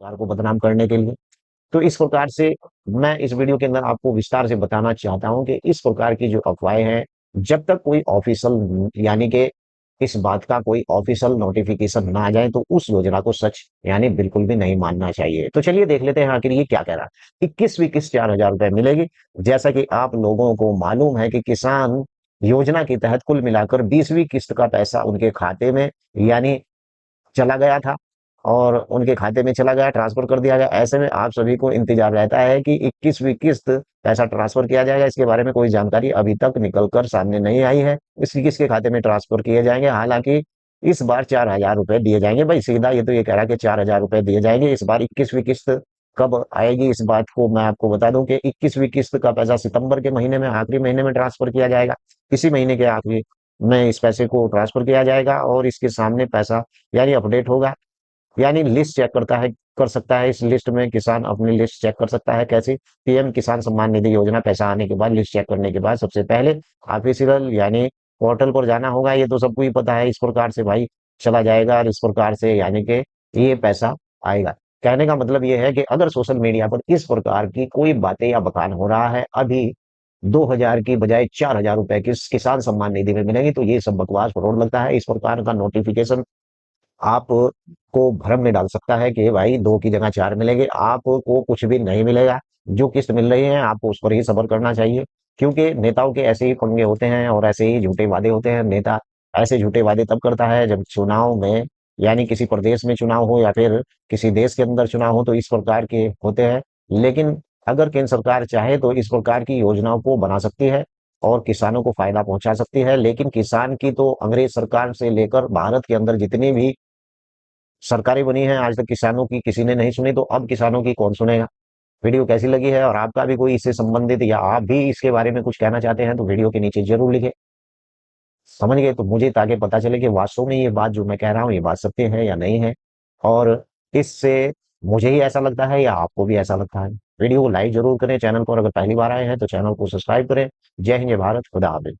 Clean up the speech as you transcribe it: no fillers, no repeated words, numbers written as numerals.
सरकार को बदनाम करने के लिए। तो इस प्रकार से मैं इस वीडियो के अंदर आपको विस्तार से बताना चाहता हूं कि इस प्रकार की जो अफवाहें हैं, जब तक कोई ऑफिशियल यानी कि इस बात का कोई ऑफिशियल नोटिफिकेशन ना आ जाए तो उस योजना को सच यानी बिल्कुल भी नहीं मानना चाहिए। तो चलिए देख लेते हैं आखिर ये क्या कह रहा है। 21वीं किस्त 4,000 रुपए मिलेगी। जैसा कि आप लोगों को मालूम है कि किसान योजना के तहत कुल मिलाकर 20वीं किस्त का पैसा उनके खाते में यानी चला गया था और उनके खाते में चला गया, ट्रांसफर कर दिया गया। ऐसे में आप सभी को इंतजार रहता है कि 21वीं किस्त पैसा ट्रांसफर किया जाएगा। इसके बारे में कोई जानकारी अभी तक निकल कर सामने नहीं आई है। इसकी किसके खाते में ट्रांसफर किए जाएंगे? हालांकि इस बार 4,000 रुपए दिए जाएंगे भाई, सीधा ये तो ये कह रहा है कि 4,000 रुपए दिए जाएंगे इस बार। 21वीं किस्त कब आएगी इस बात को मैं आपको बता दूं कि 21वीं किस्त का पैसा सितंबर के महीने में, आखिरी महीने में ट्रांसफर किया जाएगा। इसी महीने के आखिरी में इस पैसे को ट्रांसफर किया जाएगा और इसके सामने पैसा यानी अपडेट होगा, यानी लिस्ट चेक करता है कर सकता है। इस लिस्ट में किसान अपनी लिस्ट चेक कर सकता है। कैसे? पीएम किसान सम्मान निधि योजना पैसा आने के बाद, लिस्ट चेक करने के बाद सबसे पहले ऑफिशियल यानी पोर्टल पर जाना होगा। ये तो सबको ही पता है। इस प्रकार से भाई चला जाएगा और इस प्रकार से यानी कि ये पैसा आएगा। कहने का मतलब ये है कि अगर सोशल मीडिया पर इस प्रकार की कोई बातें या बखान हो रहा है, अभी 2,000 की बजाय 4,000 रुपए की किसान सम्मान निधि में मिलेंगी, तो ये सब बकवास फ्रॉड लगता है। इस प्रकार का नोटिफिकेशन आपको भ्रम में डाल सकता है कि भाई 2 की जगह 4 मिलेंगे। आपको कुछ भी नहीं मिलेगा। जो किस्त मिल रही है आपको उस पर ही सब्र करना चाहिए, क्योंकि नेताओं के ऐसे ही पंगे होते हैं और ऐसे ही झूठे वादे होते हैं। नेता ऐसे झूठे वादे तब करता है जब चुनाव में यानी किसी प्रदेश में चुनाव हो या फिर किसी देश के अंदर चुनाव हो, तो इस प्रकार के होते हैं। लेकिन अगर केंद्र सरकार चाहे तो इस प्रकार की योजनाओं को बना सकती है और किसानों को फायदा पहुंचा सकती है। लेकिन किसान की तो अंग्रेज सरकार से लेकर भारत के अंदर जितनी भी सरकारें बनी हैं, आज तक किसानों की किसी ने नहीं सुनी, तो अब किसानों की कौन सुनेगा? वीडियो कैसी लगी है और आपका भी कोई इससे संबंधित या आप भी इसके बारे में कुछ कहना चाहते हैं तो वीडियो के नीचे जरूर लिखें। समझ गए? तो मुझे ताकि पता चले कि वास्तव में ये बात जो मैं कह रहा हूँ ये बात सत्य है या नहीं है, और इससे मुझे ही ऐसा लगता है या आपको भी ऐसा लगता है। वीडियो को लाइक जरूर करें। चैनल पर अगर पहली बार आए हैं तो चैनल को सब्सक्राइब करें। जय हिंद, जय भारत, खुदा हाफिज।